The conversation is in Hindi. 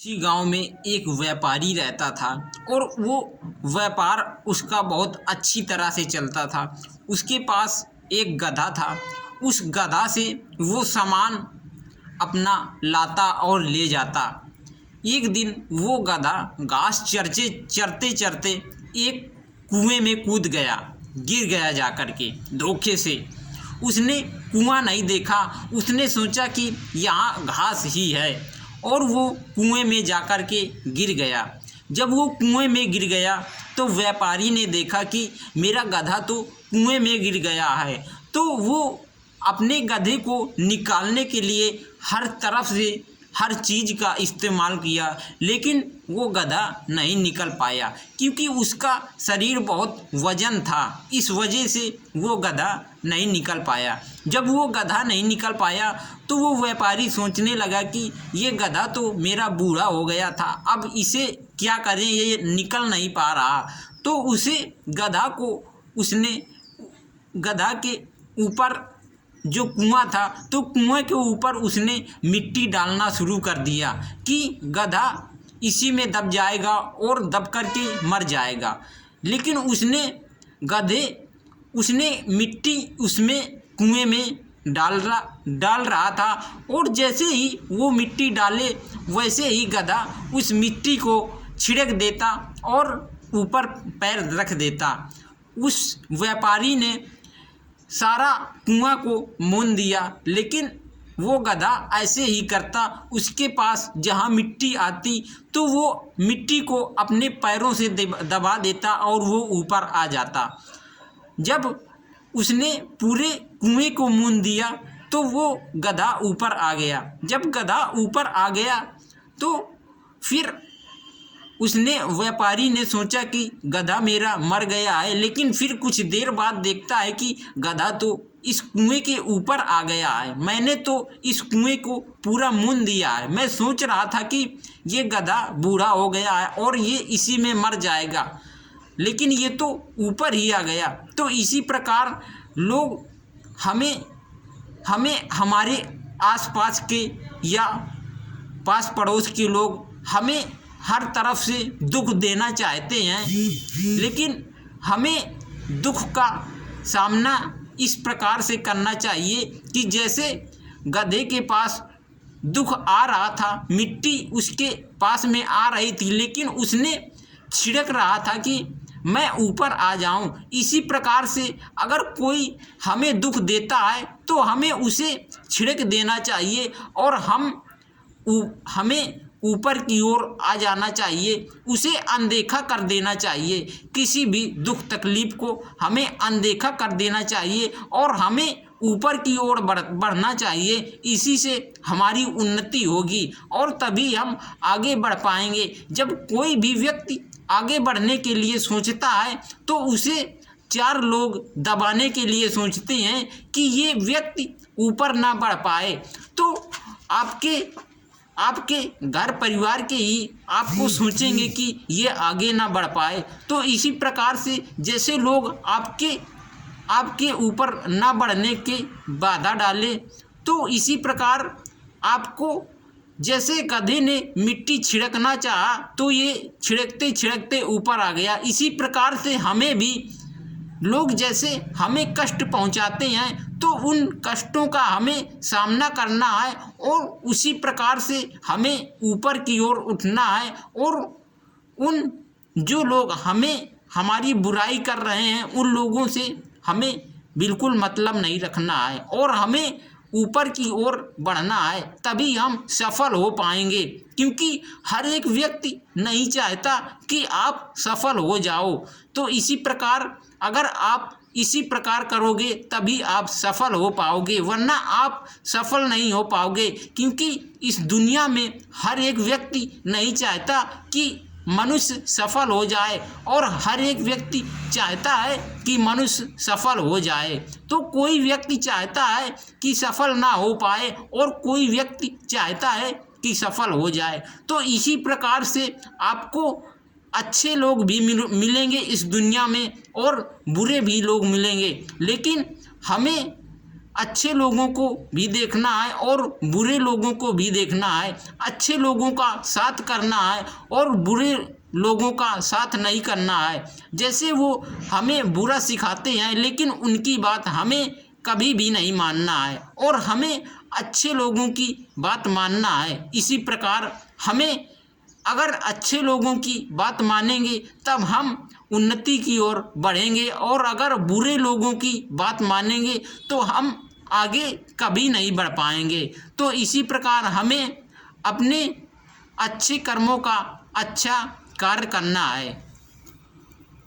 उसी गांव में एक व्यापारी रहता था और वो व्यापार उसका बहुत अच्छी तरह से चलता था। उसके पास एक गधा था। उस गधा से वो सामान अपना लाता और ले जाता। एक दिन वो गधा घास चरते चरते एक कुएं में कूद गया, गिर गया जाकर के धोखे से। उसने कुआं नहीं देखा, उसने सोचा कि यहाँ घास ही है और वो कुएं में जाकर के गिर गया। जब वो कुएं में गिर गया तो व्यापारी ने देखा कि मेरा गधा तो कुएं में गिर गया है, तो वो अपने गधे को निकालने के लिए हर तरफ से हर चीज़ का इस्तेमाल किया, लेकिन वो गधा नहीं निकल पाया क्योंकि उसका शरीर बहुत वजन था। इस वजह से वो गधा नहीं निकल पाया। जब वो गधा नहीं निकल पाया तो वो व्यापारी सोचने लगा कि ये गधा तो मेरा बूढ़ा हो गया था, अब इसे क्या करें, ये निकल नहीं पा रहा। तो उसे उसने गधा के ऊपर जो कुआं था, तो कुएं के ऊपर उसने मिट्टी डालना शुरू कर दिया कि गधा इसी में दब जाएगा और दब करके मर जाएगा। लेकिन उसने मिट्टी उसमें कुएं में डाल रहा था और जैसे ही वो मिट्टी डाले वैसे ही गधा उस मिट्टी को छिड़क देता और ऊपर पैर रख देता। उस व्यापारी ने सारा कुआं को मूंद दिया, लेकिन वो गधा ऐसे ही करता। उसके पास जहाँ मिट्टी आती तो वो मिट्टी को अपने पैरों से दबा देता और वो ऊपर आ जाता। जब उसने पूरे कुएं को मूंद दिया तो वो गधा ऊपर आ गया। जब गधा ऊपर आ गया तो फिर व्यापारी ने सोचा कि गधा मेरा मर गया है, लेकिन फिर कुछ देर बाद देखता है कि गधा तो इस कुएं के ऊपर आ गया है। मैंने तो इस कुएं को पूरा मूंद दिया है। मैं सोच रहा था कि ये गधा बूढ़ा हो गया है और ये इसी में मर जाएगा, लेकिन ये तो ऊपर ही आ गया। तो इसी प्रकार लोग हमें हमारे आसपास के या पास पड़ोस के लोग हमें हर तरफ से दुख देना चाहते हैं, लेकिन हमें दुख का सामना इस प्रकार से करना चाहिए कि जैसे गधे के पास दुख आ रहा था, मिट्टी उसके पास में आ रही थी, लेकिन उसने छिड़क रहा था कि मैं ऊपर आ जाऊं। इसी प्रकार से अगर कोई हमें दुख देता है तो हमें उसे छिड़क देना चाहिए और हमें ऊपर की ओर आ जाना चाहिए, उसे अनदेखा कर देना चाहिए। किसी भी दुख तकलीफ को हमें अनदेखा कर देना चाहिए और हमें ऊपर की ओर बढ़ना चाहिए। इसी से हमारी उन्नति होगी और तभी हम आगे बढ़ पाएंगे। जब कोई भी व्यक्ति आगे बढ़ने के लिए सोचता है तो उसे चार लोग दबाने के लिए सोचते हैं कि ये व्यक्ति ऊपर ना बढ़ पाए, तो आपके घर परिवार के ही आपको सोचेंगे कि ये आगे ना बढ़ पाए। तो इसी प्रकार से जैसे लोग आपके ऊपर ना बढ़ने के बाधा डाले, तो इसी प्रकार आपको जैसे गधे ने मिट्टी छिड़कना चाहा तो ये छिड़कते छिड़कते ऊपर आ गया। इसी प्रकार से हमें भी लोग जैसे हमें कष्ट पहुंचाते हैं तो उन कष्टों का हमें सामना करना है और उसी प्रकार से हमें ऊपर की ओर उठना है। और उन जो लोग हमारी बुराई कर रहे हैं उन लोगों से हमें बिल्कुल मतलब नहीं रखना है और हमें ऊपर की ओर बढ़ना है, तभी हम सफल हो पाएंगे। क्योंकि हर एक व्यक्ति नहीं चाहता कि आप सफल हो जाओ। तो इसी प्रकार अगर आप इसी प्रकार करोगे तभी आप सफल हो पाओगे, वरना आप सफल नहीं हो पाओगे। क्योंकि इस दुनिया में हर एक व्यक्ति नहीं चाहता कि मनुष्य सफल हो जाए और हर एक व्यक्ति चाहता है कि मनुष्य सफल हो जाए। तो कोई व्यक्ति चाहता है कि सफल ना हो पाए और कोई व्यक्ति चाहता है कि सफल हो जाए। तो इसी प्रकार से आपको अच्छे लोग भी मिलेंगे इस दुनिया में और बुरे भी लोग मिलेंगे, लेकिन हमें अच्छे लोगों को भी देखना है और बुरे लोगों को भी देखना है। अच्छे लोगों का साथ करना है और बुरे लोगों का साथ नहीं करना है। जैसे वो हमें बुरा सिखाते हैं लेकिन उनकी बात हमें कभी भी नहीं मानना है और हमें अच्छे लोगों की बात मानना है। इसी प्रकार हमें अगर अच्छे लोगों की बात मानेंगे तब हम उन्नति की ओर बढ़ेंगे और अगर बुरे लोगों की बात मानेंगे तो हम आगे कभी नहीं बढ़ पाएंगे। तो इसी प्रकार हमें अपने अच्छे कर्मों का अच्छा कार्य करना है।